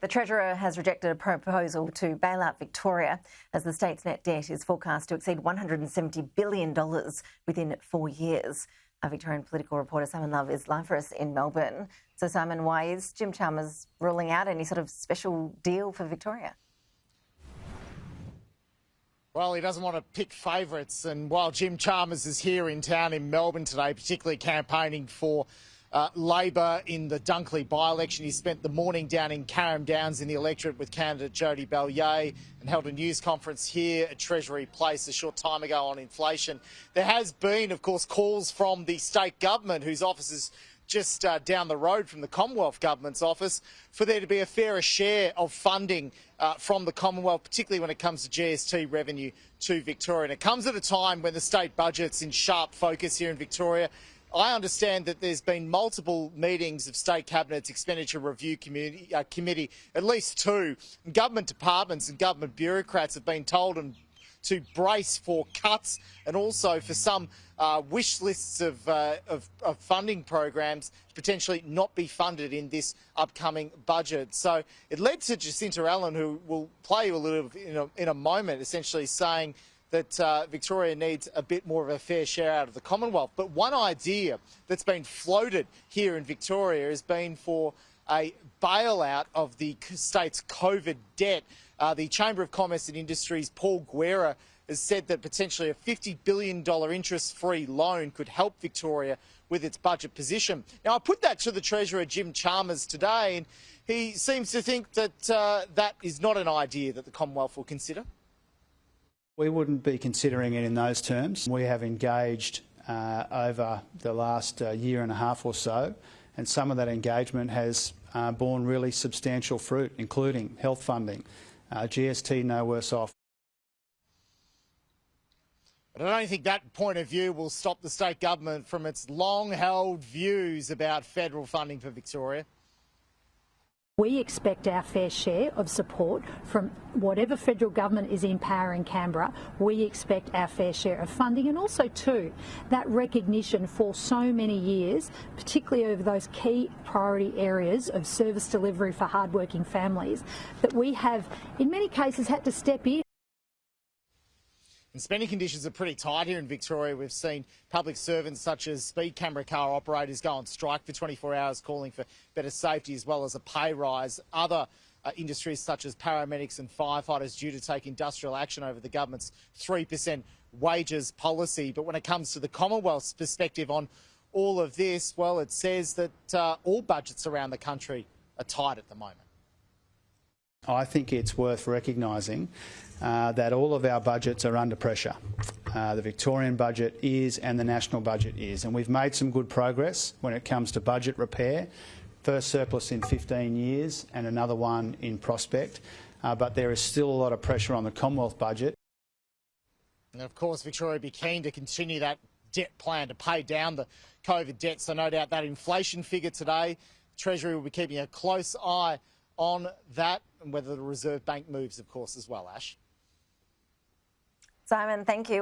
The Treasurer has rejected a proposal to bail out Victoria as the state's net debt is forecast to exceed $170 billion within 4 years. Our Victorian political reporter Simon Love is live for us in Melbourne. So Simon, why is Jim Chalmers ruling out any sort of special deal for Victoria? Well, he doesn't want to pick favourites, and while Jim Chalmers is here in town in Melbourne today, particularly campaigning for Labor in the Dunkley by-election, he spent the morning down in Carrum Downs in the electorate with candidate Jody Balliet and held a news conference here at Treasury Place a short time ago on inflation. There has been, of course, calls from the state government, whose office is just down the road from the Commonwealth government's office, for there to be a fairer share of funding from the Commonwealth, particularly when it comes to GST revenue to Victoria. And it comes at a time when the state budget's in sharp focus here in Victoria. I understand that there's been multiple meetings of State Cabinet's Expenditure Review Committee, at least two. And government departments and government bureaucrats have been told to brace for cuts and also for some wish lists of funding programs to potentially not be funded in this upcoming budget. So it led to Jacinta Allen, who will play you a little in a moment, essentially saying that Victoria needs a bit more of a fair share out of the Commonwealth. But one idea that's been floated here in Victoria has been for a bailout of the state's COVID debt. The Chamber of Commerce and Industry's Paul Guerra has said that potentially a $50 billion interest-free loan could help Victoria with its budget position. Now, I put that to the Treasurer, Jim Chalmers, today, and he seems to think that that is not an idea that the Commonwealth will consider. We wouldn't be considering it in those terms. We have engaged over the last year and a half or so, and some of that engagement has borne really substantial fruit, including health funding. GST no worse off. But I don't think that point of view will stop the state government from its long-held views about federal funding for Victoria. We expect our fair share of support from whatever federal government is in power in Canberra. We expect our fair share of funding, and also too that recognition for so many years, particularly over those key priority areas of service delivery for hardworking families, that we have in many cases had to step in. And spending conditions are pretty tight here in Victoria. We've seen public servants such as speed camera car operators go on strike for 24 hours, calling for better safety as well as a pay rise. Other industries such as paramedics and firefighters due to take industrial action over the government's 3% wages policy. But when it comes to the Commonwealth's perspective on all of this, well, it says that all budgets around the country are tight at the moment. I think it's worth recognising that all of our budgets are under pressure. The Victorian budget is and the national budget is, and we've made some good progress when it comes to budget repair. First surplus in 15 years and another one in prospect, but there is still a lot of pressure on the Commonwealth budget. And of course, Victoria would be keen to continue that debt plan to pay down the COVID debt, so no doubt that inflation figure today, Treasury will be keeping a close eye on that, and whether the Reserve Bank moves, of course, as well, Ash. Simon, thank you.